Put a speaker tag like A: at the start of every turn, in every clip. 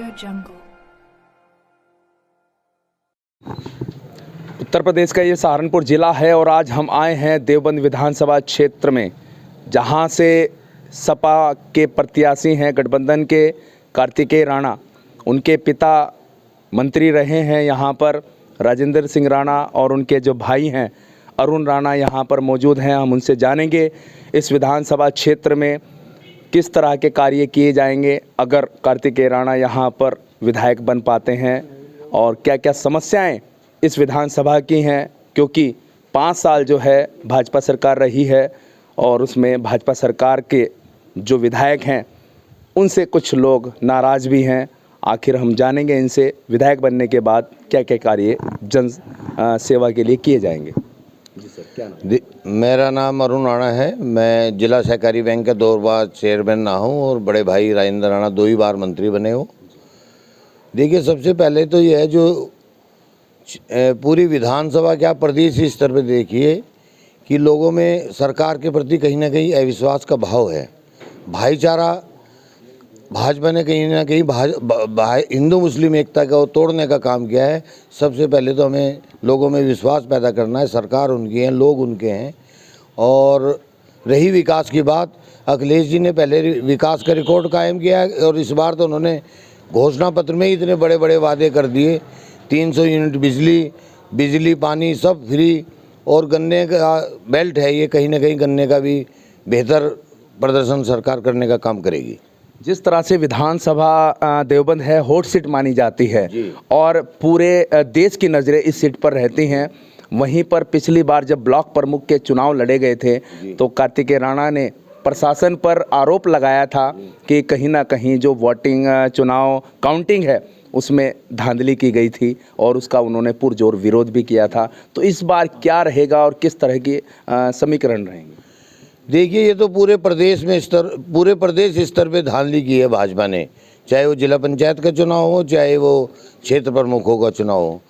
A: AudioJungle।
B: Uttar Pradesh का ये सहारनपुर ज़िला है और आज हम आए हैं देवबंद विधानसभा क्षेत्र में, जहां से सपा के प्रत्याशी हैं गठबंधन के कार्तिकेय राणा। उनके पिता मंत्री रहे हैं यहाँ पर राजेंद्र सिंह राणा, और उनके जो भाई हैं अरुण राणा यहाँ पर मौजूद हैं। हम उनसे जानेंगे इस विधानसभा क्षेत्र में किस तरह के कार्य किए जाएंगे अगर कार्तिकेय राणा यहाँ पर विधायक बन पाते हैं, और क्या क्या समस्याएं इस विधानसभा की हैं, क्योंकि 5 साल जो है भाजपा सरकार रही है और उसमें भाजपा सरकार के जो विधायक हैं उनसे कुछ लोग नाराज़ भी हैं। आखिर हम जानेंगे इनसे विधायक बनने के बाद क्या क्या कार्य जन सेवा के लिए किए जाएंगे। जी सर, क्या नाम?
C: मेरा नाम अरुण राणा है। मैं जिला सहकारी बैंक का 2 बार चेयरमैन रहा हूँ और बड़े भाई राजेंद्र राणा 2 ही बार मंत्री बने हो। देखिए, सबसे पहले तो यह है जो पूरी विधानसभा क्या प्रदेश स्तर पर देखिए कि लोगों में सरकार के प्रति कहीं ना कहीं अविश्वास का भाव है। भाईचारा भाजपा ने कहीं ना कहीं हिंदू मुस्लिम एकता को तोड़ने का काम किया है। सबसे पहले तो हमें लोगों में विश्वास पैदा करना है। सरकार उनकी है, लोग उनके हैं। और रही विकास की बात, अखिलेश जी ने पहले विकास का रिकॉर्ड कायम किया है और इस बार तो उन्होंने घोषणा पत्र में ही इतने बड़े बड़े वादे कर दिए। 300 यूनिट बिजली पानी सब फ्री, और गन्ने का बेल्ट है ये, कहीं ना कहीं गन्ने का भी बेहतर प्रदर्शन सरकार करने का काम करेगी।
B: जिस तरह से विधानसभा देवबंद है हॉट सीट मानी जाती है और पूरे देश की नज़रें इस सीट पर रहती हैं, वहीं पर पिछली बार जब ब्लॉक प्रमुख के चुनाव लड़े गए थे तो कार्तिकेय राणा ने प्रशासन पर आरोप लगाया था कि कहीं ना कहीं जो वोटिंग चुनाव काउंटिंग है उसमें धांधली की गई थी और उसका उन्होंने पुरजोर विरोध भी किया था। तो इस बार क्या रहेगा और किस तरह के समीकरण रहेंगे?
C: देखिए, ये तो पूरे प्रदेश स्तर पे धांधली की है भाजपा ने, चाहे वो जिला पंचायत का चुनाव हो, चाहे वो क्षेत्र प्रमुखों का चुनाव हो।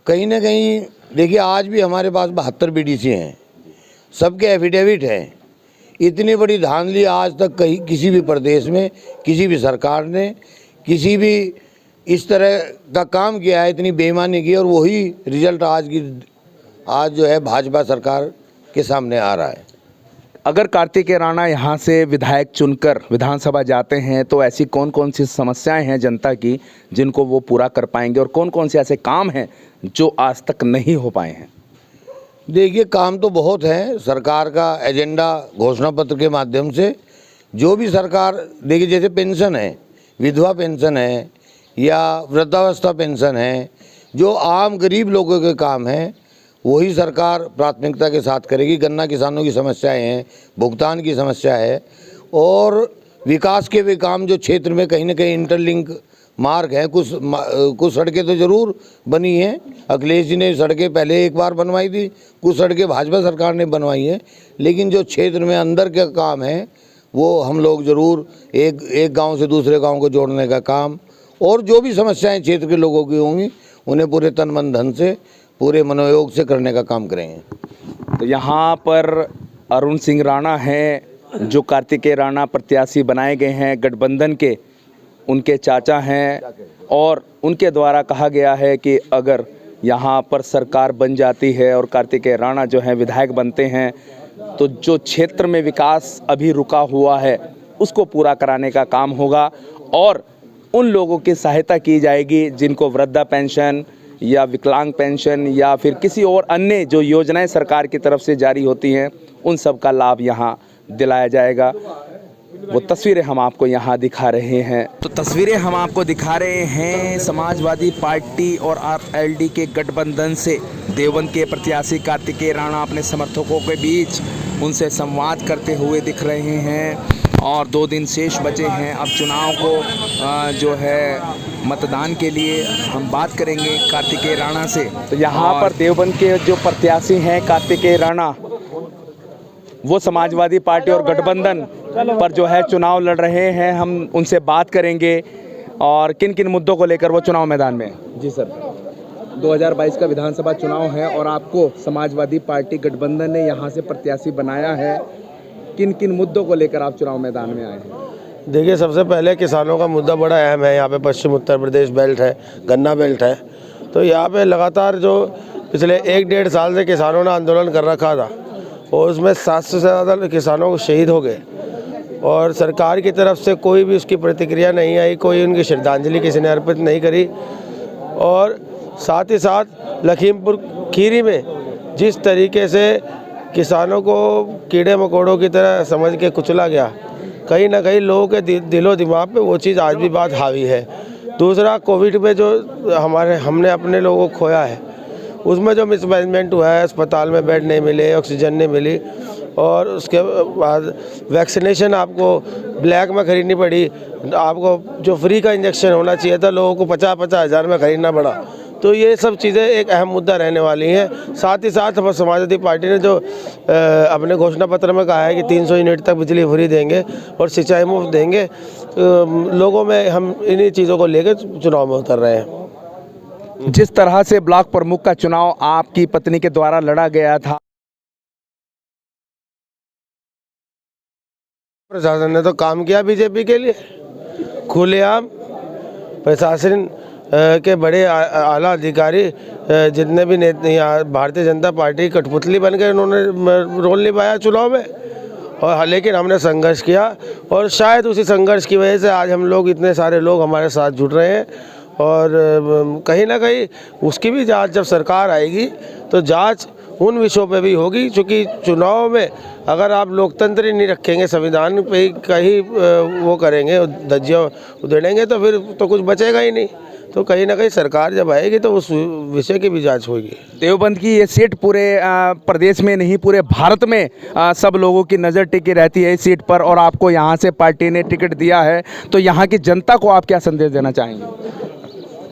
C: कहीं ना कहीं देखिए, आज भी हमारे पास 72 बीडीसी हैं, सबके एफिडेविट हैं। इतनी बड़ी धांधली आज तक कहीं किसी भी प्रदेश में किसी भी सरकार ने किसी भी इस तरह का काम किया है, इतनी बेईमानी की, और वही रिजल्ट आज जो है भाजपा सरकार के सामने आ रहा है।
B: अगर कार्तिकेय राणा यहाँ से विधायक चुनकर विधानसभा जाते हैं तो ऐसी कौन कौन सी समस्याएं हैं जनता की जिनको वो पूरा कर पाएंगे, और कौन कौन से ऐसे काम हैं जो आज तक नहीं हो पाए हैं?
C: देखिए, काम तो बहुत है। सरकार का एजेंडा घोषणा पत्र के माध्यम से जो भी सरकार, देखिए जैसे पेंशन है, विधवा पेंशन है या वृद्धावस्था पेंशन है, जो आम गरीब लोगों के काम हैं वही सरकार प्राथमिकता के साथ करेगी। गन्ना किसानों की समस्याएं हैं, भुगतान की समस्या है, और विकास के भी काम जो क्षेत्र में कहीं ना कहीं इंटरलिंक मार्ग है, कुछ सड़कें तो ज़रूर बनी हैं। अखिलेश जी ने सड़कें पहले एक बार बनवाई थी, कुछ सड़कें भाजपा सरकार ने बनवाई हैं, लेकिन जो क्षेत्र में अंदर का काम है वो हम लोग ज़रूर एक गांव से दूसरे गांव को जोड़ने का काम, और जो भी समस्याएं क्षेत्र के लोगों की होंगी उन्हें पूरे तन मन धन से पूरे मनोयोग से करने का काम करेंगे।
B: तो यहाँ पर अरुण सिंह राणा हैं जो कार्तिकेय राणा प्रत्याशी बनाए गए हैं गठबंधन के, उनके चाचा हैं, और उनके द्वारा कहा गया है कि अगर यहाँ पर सरकार बन जाती है और कार्तिकेय राणा जो हैं विधायक बनते हैं तो जो क्षेत्र में विकास अभी रुका हुआ है उसको पूरा कराने का काम होगा, और उन लोगों की सहायता की जाएगी जिनको वृद्धा पेंशन या विकलांग पेंशन या फिर किसी और अन्य जो योजनाएं सरकार की तरफ से जारी होती हैं उन सब का लाभ यहाँ दिलाया जाएगा। वो तस्वीरें हम आपको यहाँ दिखा रहे हैं। तो तस्वीरें हम आपको दिखा रहे हैं समाजवादी पार्टी और आरएलडी के गठबंधन से देवबंद के प्रत्याशी कार्तिकेय राणा अपने समर्थकों के बीच उनसे संवाद करते हुए दिख रहे हैं, और 2 दिन शेष बचे हैं अब चुनाव को जो है मतदान के लिए। हम बात करेंगे कार्तिकेय राणा से। तो यहाँ पर देवबंद के जो प्रत्याशी हैं कार्तिकेय राणा, वो समाजवादी पार्टी और गठबंधन पर जो है चुनाव लड़ रहे हैं। हम उनसे बात करेंगे और किन किन मुद्दों को लेकर वो चुनाव मैदान में। जी सर, 2022 का विधानसभा चुनाव है और आपको समाजवादी पार्टी गठबंधन ने यहाँ से प्रत्याशी बनाया है। किन किन मुद्दों को लेकर आप चुनाव मैदान में आए हैं?
A: देखिए, सबसे पहले किसानों का मुद्दा बड़ा अहम है। यहाँ पे पश्चिम उत्तर प्रदेश बेल्ट है, गन्ना बेल्ट है, तो यहाँ पे लगातार जो पिछले 1-1.5 साल से किसानों ने आंदोलन कर रखा था और उसमें 700 से ज़्यादा किसानों को शहीद हो गए और सरकार की तरफ से कोई भी उसकी प्रतिक्रिया नहीं आई, कोई उनकी श्रद्धांजलि किसी ने अर्पित नहीं करी। और साथ ही साथ लखीमपुर खीरी में जिस तरीके से किसानों को कीड़े मकोड़ों की तरह समझ के कुचला गया, कहीं ना कहीं लोगों के दिलो दिमाग पे वो चीज़ आज भी बात हावी है। दूसरा, कोविड में जो हमने अपने लोगों को खोया है, उसमें जो मिसमैनेजमेंट हुआ है, अस्पताल में बेड नहीं मिले, ऑक्सीजन नहीं मिली और उसके बाद वैक्सीनेशन आपको ब्लैक में ख़रीदनी पड़ी। आपको जो फ्री का इंजेक्शन होना चाहिए था, लोगों को 50-50 हज़ार में ख़रीदना पड़ा। तो ये सब चीज़ें एक अहम मुद्दा रहने वाली हैं। साथ ही साथ समाजवादी पार्टी ने जो अपने घोषणा पत्र में कहा है कि 300 यूनिट तक बिजली फ्री देंगे और सिंचाई मुफ्त देंगे, लोगों में हम इन्हीं चीज़ों को लेकर चुनाव में उतर रहे हैं।
B: जिस तरह से ब्लॉक प्रमुख का चुनाव आपकी पत्नी के द्वारा लड़ा गया था,
A: प्रशासन ने तो काम किया बीजेपी के लिए। खुलेआम प्रशासन के बड़े आला अधिकारी जितने भी भारतीय जनता पार्टी कठपुतली बन गए, उन्होंने रोल निभाया चुनाव में। और लेकिन हमने संघर्ष किया और शायद उसी संघर्ष की वजह से आज हम लोग, इतने सारे लोग हमारे साथ जुड़ रहे हैं। और कहीं ना कहीं उसकी भी जांच जब सरकार आएगी तो जांच उन विषयों पे भी होगी, क्योंकि चुनाव में अगर आप लोकतंत्र ही नहीं रखेंगे, संविधान पे ही कहीं वो करेंगे, धज्जियाँ उधेड़ेंगे, तो फिर तो कुछ बचेगा ही नहीं। तो कहीं ना कहीं सरकार जब आएगी तो उस विषय की भी जांच होगी।
B: देवबंद की ये सीट पूरे प्रदेश में नहीं, पूरे भारत में सब लोगों की नज़र टिकी रहती है इस सीट पर, और आपको यहाँ से पार्टी ने टिकट दिया है, तो यहाँ की जनता को आप क्या संदेश देना चाहेंगे?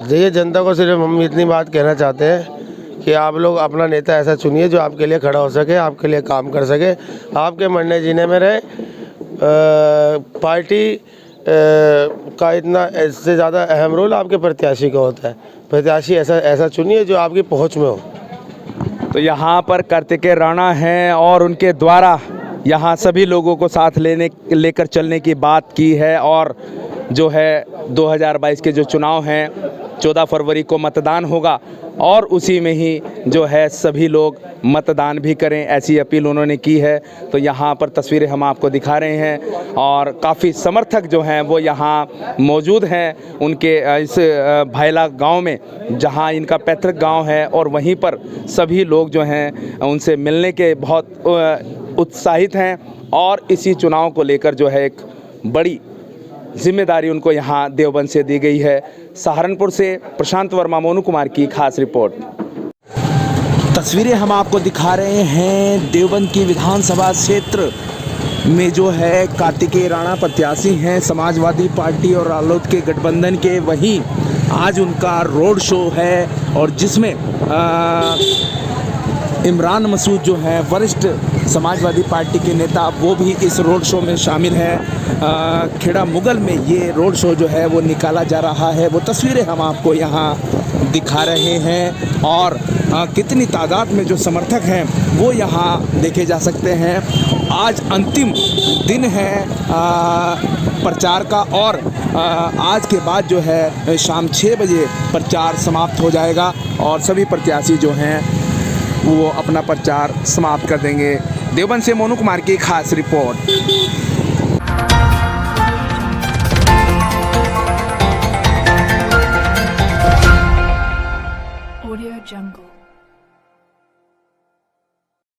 A: देखिए, जनता को सिर्फ हम इतनी बात कहना चाहते हैं कि आप लोग अपना नेता ऐसा चुनिए जो आपके लिए खड़ा हो सके, आपके लिए काम कर सके, आपके मरने जीने में रहे। पार्टी का इतना इससे ज़्यादा अहम रोल आपके प्रत्याशी का होता है। प्रत्याशी ऐसा चुनिए जो आपकी पहुंच में हो।
B: तो यहाँ पर कार्तिकेय राणा हैं और उनके द्वारा यहाँ सभी लोगों को साथ लेकर चलने की बात की है। और जो है 2022 के जो चुनाव हैं, 14 फरवरी को मतदान होगा और उसी में ही जो है सभी लोग मतदान भी करें, ऐसी अपील उन्होंने की है। तो यहाँ पर तस्वीरें हम आपको दिखा रहे हैं और काफ़ी समर्थक जो हैं वो यहाँ मौजूद हैं उनके इस भायला गांव में, जहाँ इनका पैतृक गांव है, और वहीं पर सभी लोग जो हैं उनसे मिलने के बहुत उत्साहित हैं। और इसी चुनाव को लेकर जो है एक बड़ी जिम्मेदारी उनको यहाँ देवबंद से दी गई है। सहारनपुर से प्रशांत वर्मा, मोनू कुमार की खास रिपोर्ट। तस्वीरें हम आपको दिखा रहे हैं देवबंद की विधानसभा क्षेत्र में जो है कार्तिकेय राणा प्रत्याशी हैं समाजवादी पार्टी और रालोद के गठबंधन के। वहीं आज उनका रोड शो है और जिसमें इमरान मसूद जो है वरिष्ठ समाजवादी पार्टी के नेता, वो भी इस रोड शो में शामिल हैं। खेड़ा मुगल में ये रोड शो जो है वो निकाला जा रहा है, वो तस्वीरें हम आपको यहाँ दिखा रहे हैं। और कितनी तादाद में जो समर्थक हैं वो यहाँ देखे जा सकते हैं। आज अंतिम दिन है प्रचार का और आज के बाद जो है शाम 6 बजे प्रचार समाप्त हो जाएगा और सभी प्रत्याशी जो हैं वो अपना प्रचार समाप्त कर देंगे। देवबंद से मोनू कुमार की खास रिपोर्ट।
D: Audio Jungle।